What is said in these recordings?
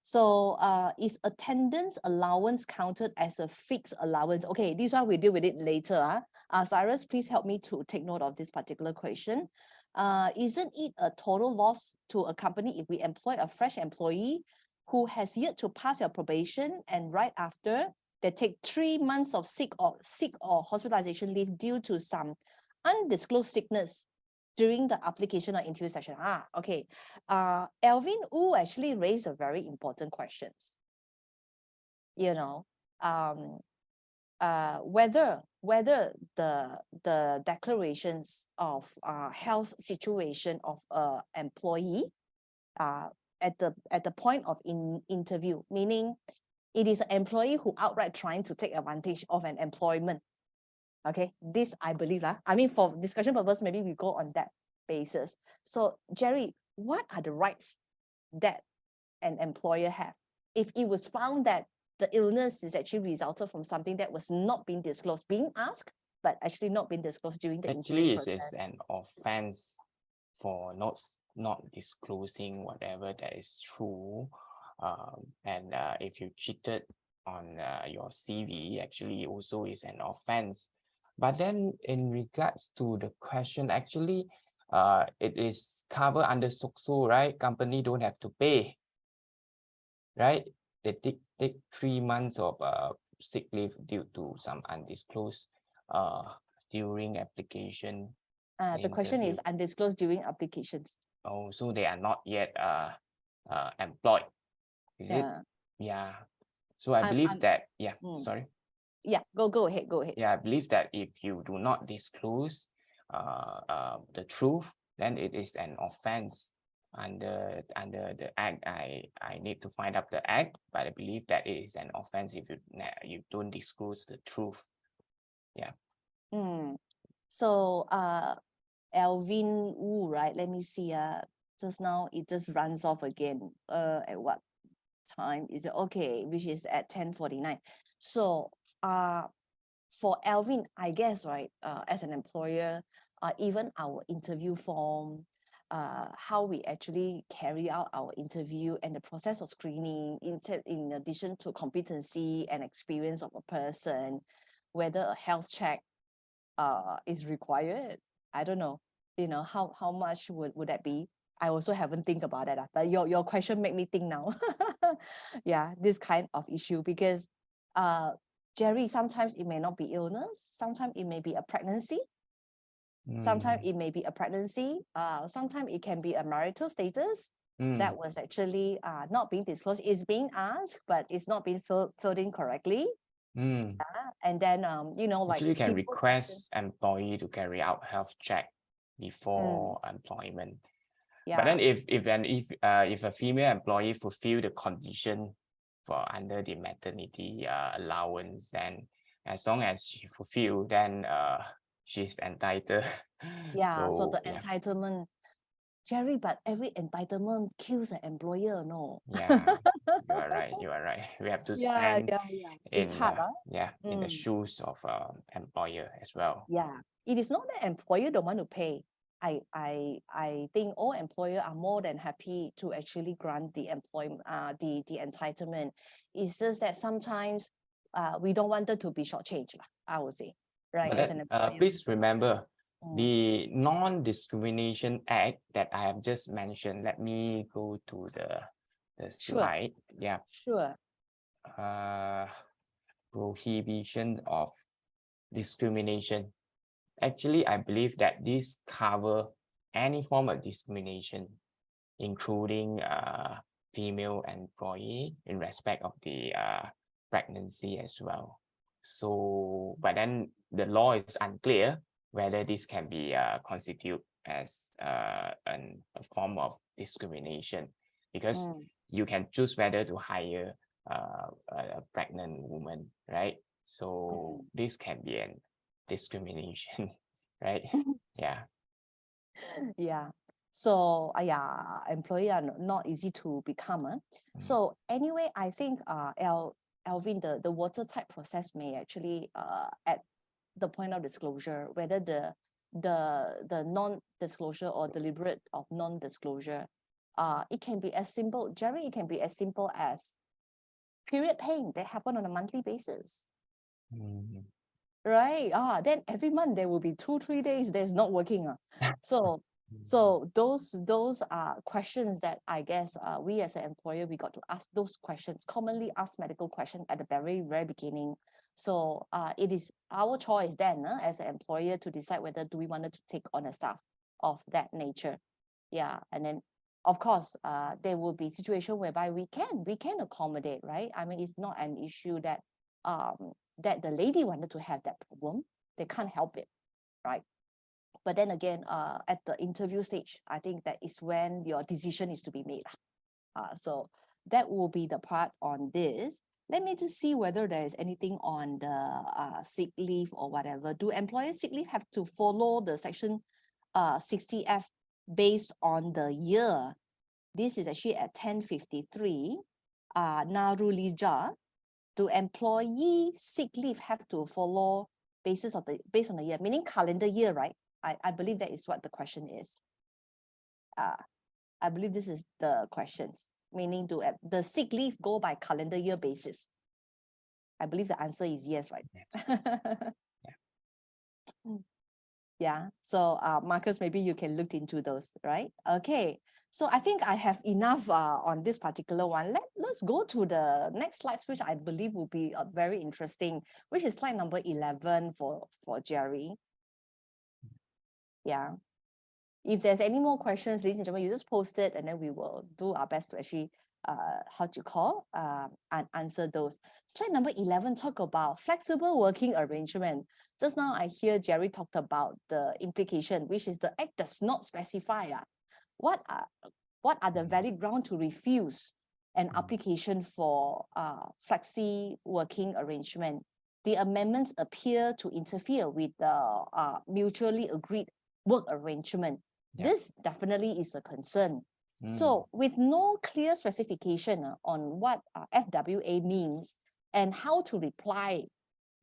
So is attendance allowance counted as a fixed allowance? Okay, this one we'll deal with it later. Cyrus, please help me to take note of this particular question. Isn't it a total loss to a company if we employ a fresh employee who has yet to pass your probation and right after they take 3 months of sick or hospitalization leave due to some undisclosed sickness during the application or interview session? Okay. Alvin Wu actually raised a very important questions. You know, whether the declarations of health situation of a employee at the point of interview, meaning it is an employee who outright trying to take advantage of an employment. Okay, this I believe I mean, for discussion purpose, maybe we go on that basis. So Jerry, what are the rights that an employer have if it was found that the illness is actually resulted from something that was not being disclosed, being asked, but actually not being disclosed during the interview process? Actually, it is an offense for not disclosing whatever that is true. And if you cheated on your CV, actually also is an offense. But then in regards to the question, actually, it is covered under SOCSO, right? Company don't have to pay, right? They take 3 months of sick leave due to some undisclosed during application. The question is undisclosed during applications. Oh, so they are not yet employed, is it? Yeah. So I believe that, sorry. Yeah, go ahead. Yeah, I believe that if you do not disclose the truth, then it is an offense under the act. I need to find out the act, but I believe that it is an offense if you don't disclose the truth. Yeah. So Alvin Wu, right? Let me see. Just now it just runs off again. At what time is it? Okay, which is at 10:49. So for Alvin, I guess, right, as an employer, even our interview form, how we actually carry out our interview and the process of screening, in addition to competency and experience of a person, whether a health check is required. I don't know, how much would that be? I also haven't think about that, but your question make me think now. Yeah, this kind of issue, because Jerry, sometimes it may not be illness, sometimes it may be a pregnancy, sometimes it may be a pregnancy, sometimes it can be a marital status that was actually not being disclosed. It's being asked, but it's not being filled in correctly. And then like actually you can request employee to carry out health check before employment. But then if a female employee fulfill the condition for under the maternity allowance, then as long as she fulfill, then she's entitled. So the entitlement, Jerry, but every entitlement kills an employer, no? Yeah, you are right. We have to stand It's hard, in the shoes of employer as well. Yeah, it is not that employer don't want to pay. I think all employers are more than happy to actually grant the employment, the entitlement. It's just that sometimes we don't want it to be shortchanged, I would say, right? But as an employer. please remember the Non-Discrimination Act that I have just mentioned. Let me go to the slide. Yeah. Sure. Prohibition of discrimination. Actually, I believe that this cover any form of discrimination, including female employee in respect of the pregnancy as well. So, but then the law is unclear whether this can be constitute as a form of discrimination, because you can choose whether to hire a pregnant woman, right? So this can be an discrimination, right? Yeah. So employee are not easy to become. So anyway, I think Alvin, the watertight process may actually at the point of disclosure, whether the non-disclosure or deliberate of non-disclosure it can be as simple, Jerry, it can be as simple as period pain that happen on a monthly basis. Mm. Right. Then every month there will be 2-3 days that's not working. So Mm. so those are questions that I guess we as an employer, we got to ask those questions, commonly asked medical questions at the very, very beginning. So it is our choice then as an employer to decide whether do we want to take on a staff of that nature. Yeah. And then of course there will be situation whereby we can accommodate, right? I mean, it's not an issue that that the lady wanted to have that problem. They can't help it, right? But then again, at the interview stage, I think that is when your decision is to be made. So that will be the part on this. Let me just see whether there is anything on the sick leave or whatever. Do employers' sick leave have to follow the section 60F based on the year? This is actually at 1053. Narulija, do employee sick leave have to follow based on the year, meaning calendar year, right? I believe that is what the question is. I believe this is the questions, meaning do the sick leave go by calendar year basis? I believe the answer is yes, right? Yeah. So Marcus, maybe you can look into those, right? Okay. So I think I have enough on this particular one. Let's go to the next slides, which I believe will be very interesting, which is slide number 11 for Jerry. Yeah. If there's any more questions, ladies and gentlemen, you just post it and then we will do our best to actually and answer those. Slide number 11 talk about flexible working arrangement. Just now I hear Jerry talked about the implication, which is the act does not specify what are the valid ground to refuse an application for flexi working arrangement. The amendments appear to interfere with the mutually agreed work arrangement. Yeah. This definitely is a concern. So with no clear specification on what FWA means and how to reply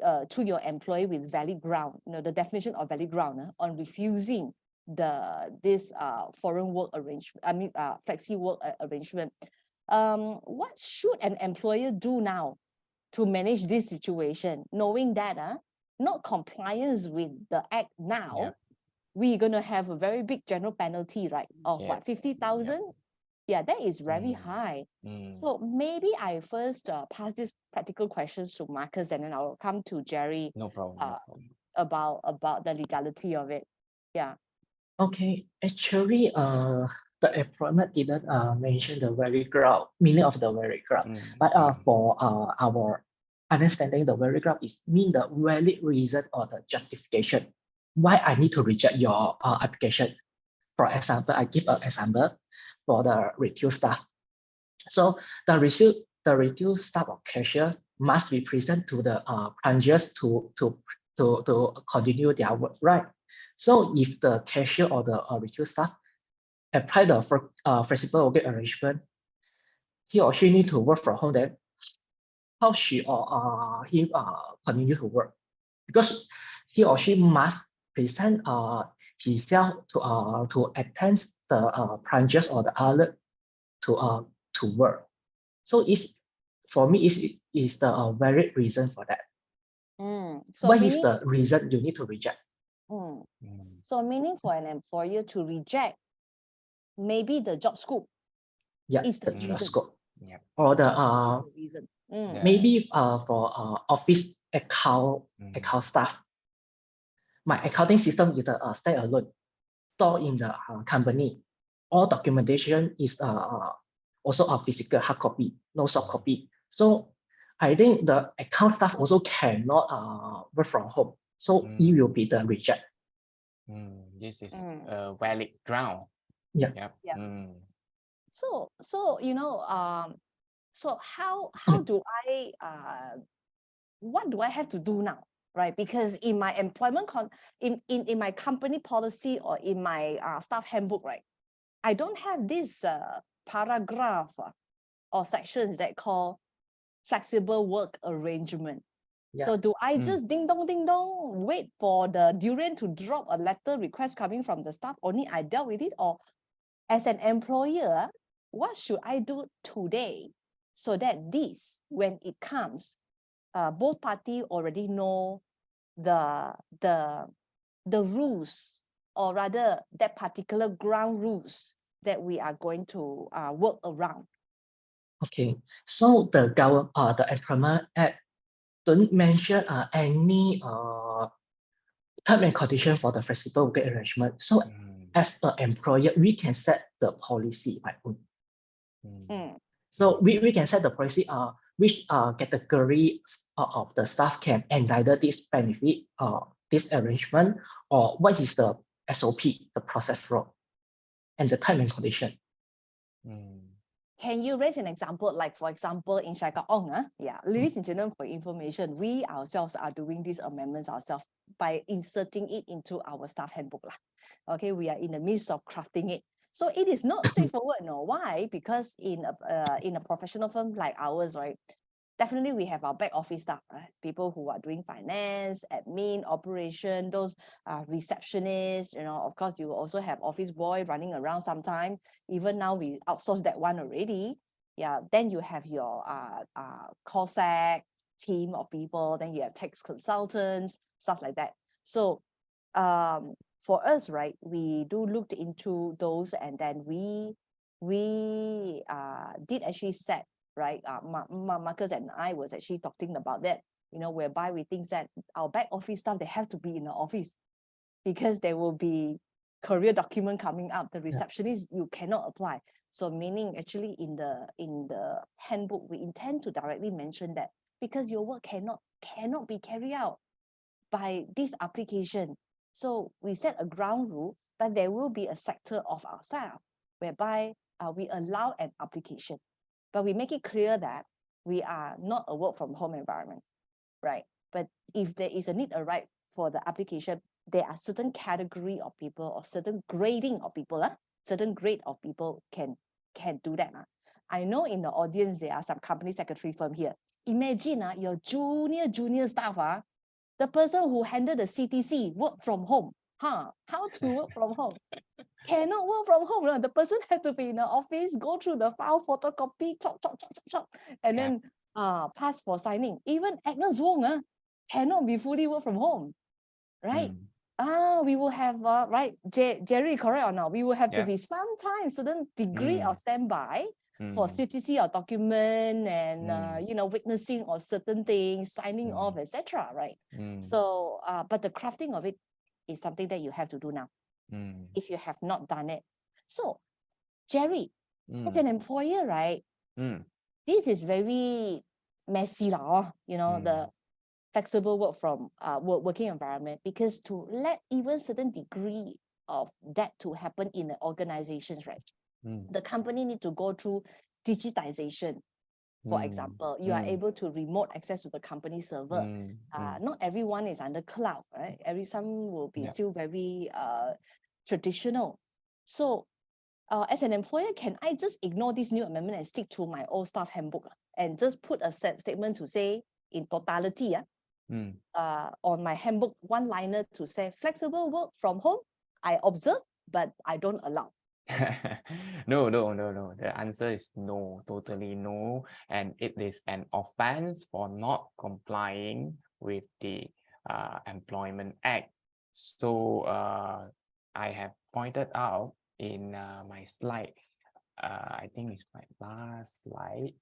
to your employee with valid ground, the definition of valid ground on refusing this foreign work arrangement, flexi work arrangement, what should an employer do now to manage this situation, knowing that not compliance with the act now, we're going to have a very big general penalty, right? Of what, 50,000? Yeah, that is very high. So maybe I first pass these practical questions to Marcus and then I'll come to Jerry. No problem. About the legality of it. Yeah. Okay, actually, the employment didn't mention the very ground, meaning of the very ground. But for our understanding, the very ground is mean the valid reason or the justification why I need to reject your application. For example, I give an example for the retail staff. So the retail staff or cashier must be present to the branches to continue their work, right? So if the cashier or the retail staff apply the flexible working arrangement, he or she need to work from home, then how she or he continue to work? Because he or she must present himself to attend the branches or the outlet to work. So for me is the valid reason for that. So what is the reason you need to reject? So meaning for an employer to reject maybe the job scope. Yeah, is the job reason. scope. Yeah. Or Job scope is the reason. maybe for office account staff. My accounting system is stay alone, stored in the company. All documentation is also a physical hard copy, no soft copy. So I think the account staff also cannot work from home. So it will be the reject. This is a valid ground. Yeah. So so how do I what do I have to do now, right? Because in my employment in my company policy or in my staff handbook, right, I don't have this paragraph or sections that call flexible work arrangement. Yeah. So do I just ding dong, wait for the durian to drop a letter request coming from the staff, only I dealt with it? Or as an employer, what should I do today so that this, when it comes, both parties already know the rules, or rather that particular ground rules that we are going to work around. Okay, so the Employment Act don't mention any term and condition for the flexible working arrangement. So as an employer, we can set the policy by own. So we can set the policy which category of the staff can entitle this benefit this arrangement, or what is the SOP, the process flow, and the time and condition. Can you raise an example, like for example in Syarikat, ladies and gentlemen, for information, we ourselves are doing these amendments ourselves by inserting it into our staff handbook. Okay, we are in the midst of crafting it. So it is not straightforward, no. Why? Because in a professional firm like ours, right, definitely we have our back office staff, right? People who are doing finance, admin, operation, those receptionists, of course, you also have office boy running around sometimes. Even now we outsource that one already. Yeah, then you have your call sec team of people, then you have tax consultants, stuff like that. So for us, right, we do look into those, and then we did actually set, right, Marcus and I was actually talking about that, whereby we think that our back office staff, they have to be in the office, because there will be career document coming up. The receptionist, you cannot apply. So meaning actually in the handbook, we intend to directly mention that, because your work cannot be carried out by this application. So we set a ground rule, but there will be a sector of our staff whereby we allow an application, but we make it clear that we are not a work from home environment, right? But if there is a need arise for the application, there are certain category of people or certain grading of people, certain grade of people can do that. I know in the audience, there are some company secretary firm here. Imagine your junior staff, the person who handled the CTC work from home. How to work from home? Cannot work from home. The person had to be in the office, go through the file, photocopy, chop, and then pass for signing. Even Agnes Wong cannot be fully work from home, right? We will have, right, Jerry, correct or not? We will have to be sometimes certain degree of standby for CTC or document, and witnessing of certain things, signing off, etc. Right? So, but the crafting of it is something that you have to do now, if you have not done it. So, Jerry, as an employer, right? This is very messy, the flexible work from working environment, because to let even certain degree of that to happen in the organizations, right? The company need to go through digitization. For example, you are able to remote access to the company server. Not everyone is under cloud, right? Some will be still very traditional. So as an employer, can I just ignore this new amendment and stick to my old staff handbook and just put a statement to say in totality on my handbook, one-liner to say flexible work from home, I observe, but I don't allow? No. The answer is no, totally no. And it is an offense for not complying with the Employment Act. So I have pointed out in my slide, I think it's my last slide.